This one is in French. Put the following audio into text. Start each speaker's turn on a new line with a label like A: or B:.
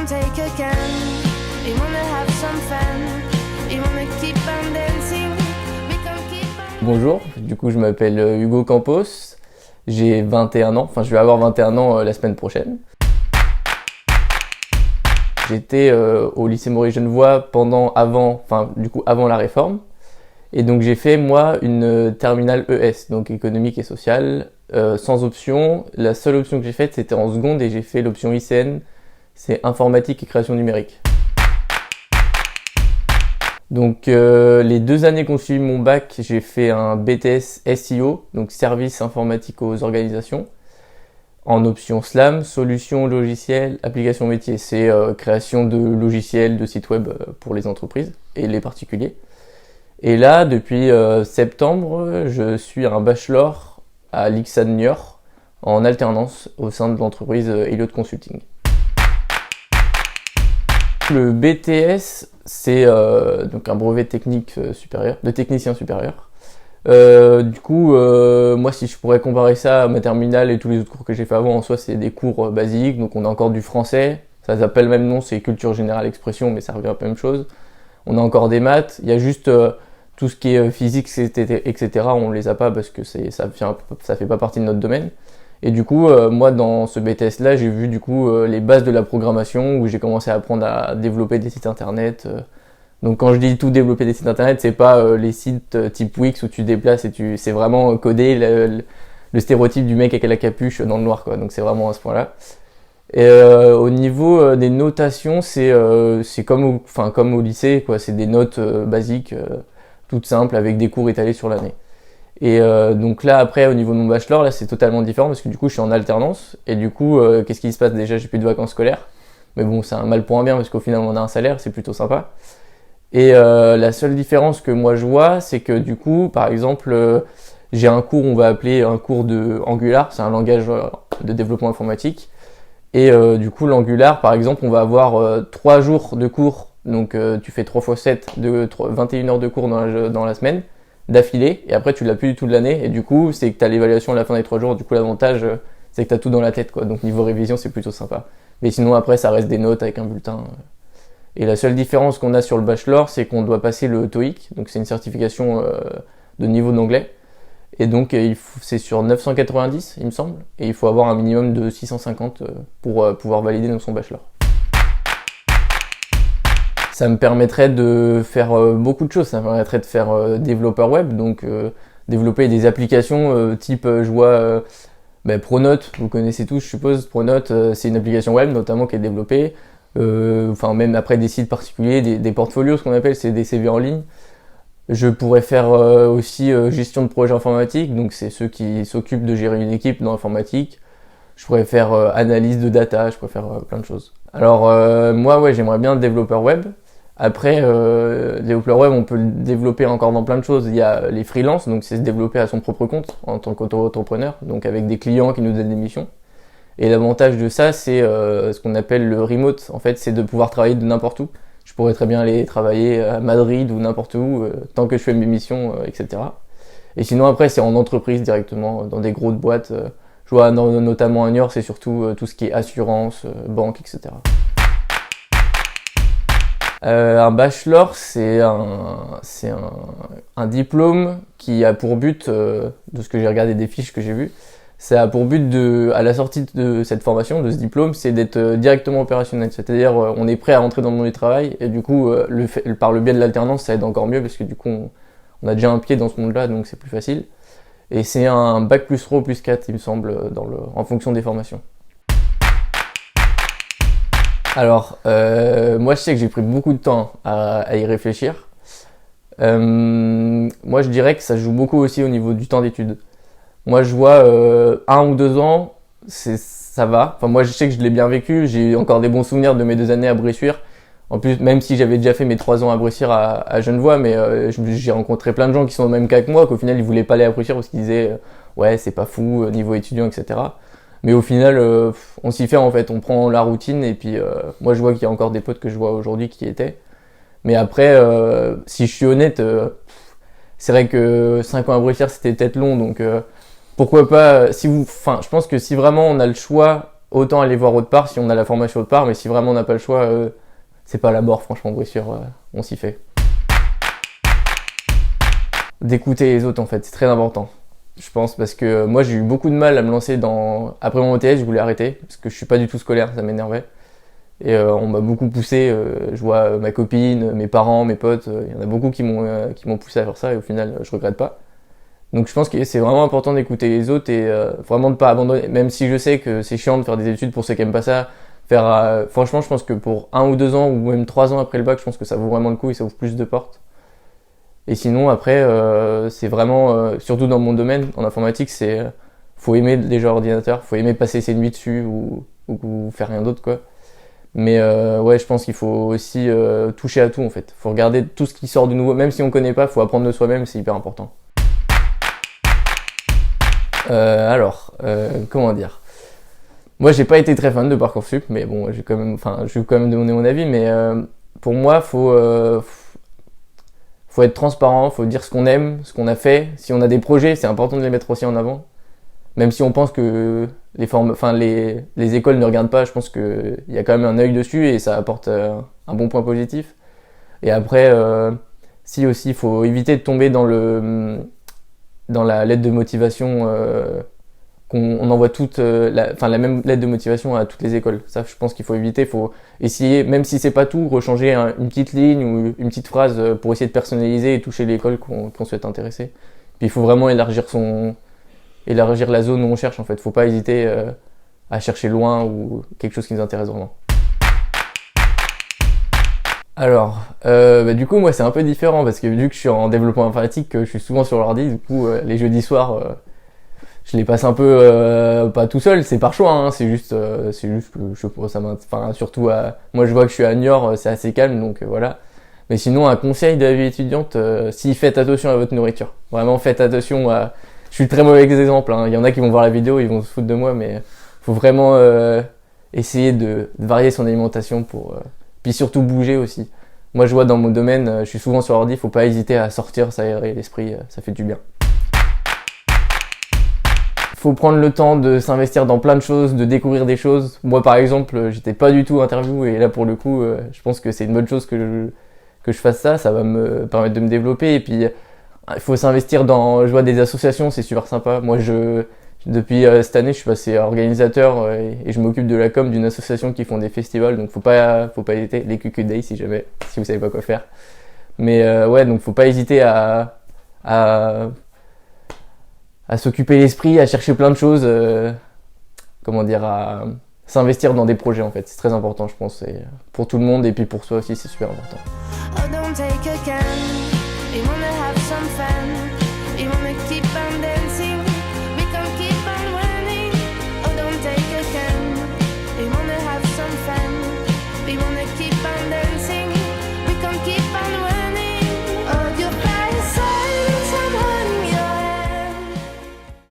A: won't take again. We wanna have some fun. We wanna keep on dancing. We can keep on...
B: Bonjour, du coup je m'appelle Hugo Campos, j'ai 21 ans, enfin je vais avoir 21 ans la semaine prochaine. J'étais au lycée Maurice Genevoix avant la réforme. Et donc j'ai fait moi une terminale ES, donc économique et sociale, sans option. La seule option que j'ai faite c'était en seconde et j'ai fait l'option ICN, c'est informatique et création numérique. Donc les 2 années qu'on suivi mon bac, j'ai fait un BTS SEO, donc service informatique aux organisations, en option SLAM, solutions logicielles, applications métiers. C'est création de logiciels, de sites web pour les entreprises et les particuliers. Et là, depuis septembre, je suis un bachelor à l'ICSA de Niort en alternance au sein de l'entreprise Elliott Consulting. Le BTS, c'est donc un brevet technique supérieur, de technicien supérieur. Moi, si je pourrais comparer ça à ma terminale et tous les autres cours que j'ai fait avant, en soi, c'est des cours basiques. Donc, on a encore du français. Ça s'appelle le même nom, c'est culture générale expression, mais ça revient à la même chose. On a encore des maths. Il y a juste tout ce qui est physique, etc. On les a pas parce que ça fait pas partie de notre domaine. Et du coup, moi, dans ce BTS-là, j'ai vu du coup les bases de la programmation où j'ai commencé à apprendre à développer des sites internet. Donc quand je dis tout développer des sites internet, c'est pas les sites type Wix où tu déplaces c'est vraiment coder le stéréotype du mec avec la capuche dans le noir, quoi. Donc c'est vraiment à ce point-là. Et au niveau des notations, c'est comme au lycée, quoi. C'est des notes basiques, toutes simples avec des cours étalés sur l'année. Et donc là après au niveau de mon bachelor, là c'est totalement différent parce que du coup je suis en alternance et du coup qu'est-ce qui se passe? Déjà j'ai plus de vacances scolaires, mais bon c'est un mal pour un bien parce qu'au final on a un salaire, c'est plutôt sympa. Et la seule différence que moi je vois, c'est que du coup, par exemple, j'ai un cours, on va appeler un cours de Angular, c'est un langage de développement informatique. Et du coup, l'Angular, par exemple, on va avoir 3 jours de cours, donc tu fais 3 x 7, 21 heures de cours dans la semaine, d'affilée, et après tu l'as plus du tout de l'année, et du coup, c'est que tu as l'évaluation à la fin des 3 jours, du coup l'avantage, c'est que tu as tout dans la tête, quoi. Donc niveau révision, c'est plutôt sympa. Mais sinon, après, ça reste des notes avec un bulletin. Et la seule différence qu'on a sur le bachelor, c'est qu'on doit passer le TOEIC, donc c'est une certification de niveau d'anglais. Et donc c'est sur 990, il me semble, et il faut avoir un minimum de 650 pour pouvoir valider son bachelor. Ça me permettrait de faire beaucoup de choses, ça me permettrait de faire développeur web, donc développer des applications type je vois Pronote, vous connaissez tous je suppose. Pronote, c'est une application web notamment qui est développée. Même après des sites particuliers, des portfolios, ce qu'on appelle, c'est des CV en ligne. Je pourrais faire aussi gestion de projet informatique, donc c'est ceux qui s'occupent de gérer une équipe dans l'informatique. Je pourrais faire analyse de data, je pourrais faire plein de choses. Alors moi ouais, j'aimerais bien développeur web. Après développeur web, on peut le développer encore dans plein de choses. Il y a les freelances, donc c'est se développer à son propre compte en tant qu'auto-entrepreneur, donc avec des clients qui nous donnent des missions. Et l'avantage de ça, c'est ce qu'on appelle le remote. En fait, c'est de pouvoir travailler de n'importe où. Je pourrais très bien aller travailler à Madrid ou n'importe où, tant que je fais mes missions, etc. Et sinon, après, c'est en entreprise directement, dans des grosses boîtes. Je vois notamment à Niort, c'est surtout tout ce qui est assurance, banque, etc. Un bachelor, c'est un diplôme qui a pour but, de ce que j'ai regardé des fiches que j'ai vues, ça a pour but à la sortie de cette formation, de ce diplôme, c'est d'être directement opérationnel. C'est-à-dire, on est prêt à rentrer dans le monde du travail et du coup, par le biais de l'alternance, ça aide encore mieux parce que du coup, on a déjà un pied dans ce monde-là, donc c'est plus facile. Et c'est un bac plus pro plus 4, il me semble, en fonction des formations. Alors, moi je sais que j'ai pris beaucoup de temps à y réfléchir. Moi je dirais que ça joue beaucoup aussi au niveau du temps d'études. Moi je vois 1 ou 2 ans, ça va. Enfin moi je sais que je l'ai bien vécu, j'ai encore des bons souvenirs de mes 2 années à Bressuire. En plus, même si j'avais déjà fait mes 3 ans à Bressuire à Genevoix, mais j'ai rencontré plein de gens qui sont au même cas que moi, qu'au final ils voulaient pas aller à Bressuire parce qu'ils disaient ouais c'est pas fou, niveau étudiant, etc. Mais au final, on s'y fait en fait, on prend la routine et puis moi je vois qu'il y a encore des potes que je vois aujourd'hui qui y étaient. Mais après, si je suis honnête, c'est vrai que 5 ans à Bressuire c'était peut-être long, donc pourquoi pas, je pense que si vraiment on a le choix autant aller voir autre part si on a la formation autre part, mais si vraiment on n'a pas le choix, c'est pas la mort, franchement, Broussure, on s'y fait. D'écouter les autres, en fait, c'est très important, je pense, parce que moi j'ai eu beaucoup de mal à me lancer dans... Après mon OTS, je voulais arrêter, parce que je suis pas du tout scolaire, ça m'énervait. Et on m'a beaucoup poussé, je vois ma copine, mes parents, mes potes, il y en a beaucoup qui m'ont poussé à faire ça, et au final, je regrette pas. Donc je pense que c'est vraiment important d'écouter les autres et vraiment de pas abandonner, même si je sais que c'est chiant de faire des études pour ceux qui aiment pas ça. Franchement, je pense que pour 1 ou 2 ans ou même 3 ans après le bac, je pense que ça vaut vraiment le coup et ça ouvre plus de portes. Et sinon après, c'est vraiment, surtout dans mon domaine, en informatique, faut aimer déjà l'ordinateur, faut aimer passer ses nuits dessus ou faire rien d'autre quoi. Mais ouais, je pense qu'il faut aussi toucher à tout en fait. Faut regarder tout ce qui sort de nouveau, même si on connaît pas, faut apprendre de soi-même, c'est hyper important. Comment dire? Moi, j'ai pas été très fan de Parcoursup, mais bon, je vais quand même donner mon avis. Mais pour moi, faut être transparent, faut dire ce qu'on aime, ce qu'on a fait. Si on a des projets, c'est important de les mettre aussi en avant. Même si on pense que les écoles ne regardent pas, je pense qu'il y a quand même un œil dessus et ça apporte un bon point positif. Et après, si aussi, il faut éviter de tomber dans la lettre de motivation qu'on envoie la même lettre de motivation à toutes les écoles. Ça, je pense qu'il faut éviter. Il faut essayer, même si c'est pas tout, rechanger une petite ligne ou une petite phrase pour essayer de personnaliser et toucher l'école qu'on souhaite intéresser. Puis il faut vraiment élargir la zone où on cherche en fait. Faut pas hésiter à chercher loin ou quelque chose qui nous intéresse vraiment. Alors, du coup, moi, c'est un peu différent parce que vu que je suis en développement informatique, je suis souvent sur l'ordi. Du coup, les jeudis soirs, je les passe un peu pas tout seul. C'est par choix, hein, c'est juste que surtout moi, je vois que je suis à Niort, c'est assez calme, donc voilà. Mais sinon, un conseil de la vie étudiante, si faites attention à votre nourriture. Vraiment, faites attention à. Je suis très mauvais exemple. Hein. Il y en a qui vont voir la vidéo, ils vont se foutre de moi, mais faut vraiment essayer de varier son alimentation puis surtout bouger aussi. Moi, je vois dans mon domaine, je suis souvent sur l'ordi, faut pas hésiter à sortir, s'aérer l'esprit, ça fait du bien. Faut prendre le temps de s'investir dans plein de choses, de découvrir des choses. Moi, par exemple, j'étais pas du tout interview et là, pour le coup, je pense que c'est une bonne chose que je fasse ça. Ça va me permettre de me développer et puis il faut s'investir je vois des associations, c'est super sympa. Moi, depuis cette année, je suis passé organisateur et je m'occupe de la com d'une association qui font des festivals, donc faut pas hésiter, les QQ Day si vous savez pas quoi faire. Mais ouais, donc faut pas hésiter à s'occuper l'esprit, à chercher plein de choses, à s'investir dans des projets en fait. C'est très important, je pense, et pour tout le monde et puis pour soi aussi, c'est super important.